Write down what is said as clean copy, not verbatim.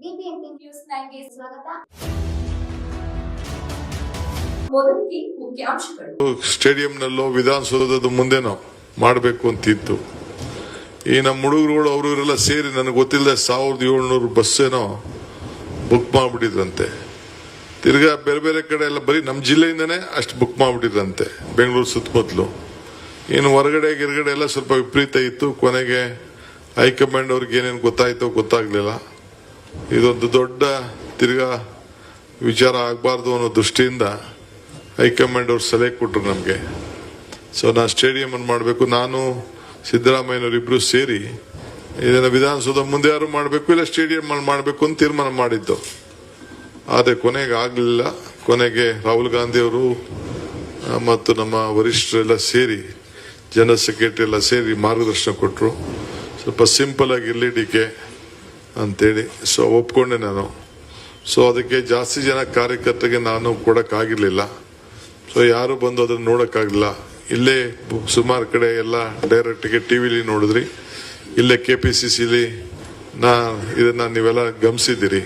BBMP news 9ಗೆ ಸ್ವಾಗತ. ಮೊದಲಿಗೆ ಮುಖ್ಯಾಂಶಗಳು. ಸ್ಟೇಡಿಯಂನಲ್ಲೋ ವಿಧಾನಸೌಧದ ಮುಂದೆನೋ ಮಾಡಬೇಕು ಅಂತಿತ್ತು. ಈ ನಮ್ಮ ಹುಡುಗರುಗಳು ಅವರು ಇವರೆಲ್ಲ ಸೇರಿ ನನಗೆ ಗೊತ್ತಿಲ್ಲದೆ 1700 ಬಸ್ಸೇನೋ ಬುಕ್ ಮಾಡಿಬಿಟ್ಟಿದ್ರಂತೆ. ತಿರ್ಗಾ ಬೇರೆ ಬೇರೆ ಕಡೆ ಎಲ್ಲ ಬರೀ ನಮ್ಮ ಜಿಲ್ಲೆಯಿಂದನೇ ಅಷ್ಟು ಬುಕ್ ಮಾಡಿಬಿಟ್ಟಿದ್ರಂತೆ, ಬೆಂಗಳೂರು ಸುತ್ತಮುತ್ತಲು. ಇನ್ನು ಹೊರಗಡೆ ಗಿರ್ಗಡೆ ಎಲ್ಲ ಸ್ವಲ್ಪ ವಿಪರೀತ ಇತ್ತು. ಕೊನೆಗೆ ಹೈಕಮಾಂಡ್ ಅವ್ರಿಗೆ ಏನೇನು ಗೊತ್ತಾಯ್ತೋ ಗೊತ್ತಾಗ್ಲಿಲ್ಲ. ಇದೊಂದು ದೊಡ್ಡ ತಿರ್ಗಾ ವಿಚಾರ ಆಗಬಾರ್ದು ಅನ್ನೋ ದೃಷ್ಟಿಯಿಂದ ಹೈಕಮಾಂಡ್ ಅವ್ರು ಸಲಹೆ ಕೊಟ್ಟರು ನಮಗೆ. ಸೊ ನಾನು ಸ್ಟೇಡಿಯಂ ಅನ್ನು ಮಾಡಬೇಕು, ನಾನು ಸಿದ್ದರಾಮಯ್ಯನವರಿಬ್ರು ಸೇರಿ ಇದನ್ನು ವಿಧಾನಸೌಧ ಮುಂದೆ ಯಾರು ಮಾಡಬೇಕು ಇಲ್ಲ ಸ್ಟೇಡಿಯಂ ಅಲ್ಲಿ ಮಾಡಬೇಕು ಅಂತ ತೀರ್ಮಾನ ಮಾಡಿದ್ದು. ಆದರೆ ಕೊನೆಗೆ ಆಗಲಿಲ್ಲ. ಕೊನೆಗೆ ರಾಹುಲ್ ಗಾಂಧಿ ಅವರು ಮತ್ತು ನಮ್ಮ ವರಿಷ್ಠರೆಲ್ಲ ಸೇರಿ, ಜನರಲ್ ಸೆಕ್ರೆಟರಿ ಎಲ್ಲ ಸೇರಿ ಮಾರ್ಗದರ್ಶನ ಕೊಟ್ಟರು. ಸ್ವಲ್ಪ ಸಿಂಪಲ್ ಆಗಿರಲಿ ಡಿಕೆ ಅಂತೇಳಿ. ಸೊ ಒಪ್ಕೊಂಡೆ ನಾನು. ಸೊ ಅದಕ್ಕೆ ಜಾಸ್ತಿ ಜನ ಕಾರ್ಯಕರ್ತರಿಗೆ ನಾನು ಕೊಡೋಕ್ಕಾಗಿರ್ಲಿಲ್ಲ. ಸೊ ಯಾರು ಬಂದು ಅದನ್ನು ನೋಡೋಕ್ಕಾಗಲಿಲ್ಲ. ಇಲ್ಲೇ ಸುಮಾರು ಕಡೆ ಎಲ್ಲ ಡೈರೆಕ್ಟ್ಗೆ ಟಿವಿಲಿ ನೋಡಿದ್ರಿ, ಇಲ್ಲೇ KPCCಲಿ ಇದನ್ನ ನೀವೆಲ್ಲ ಗಮನಿಸಿದ್ದೀರಿ.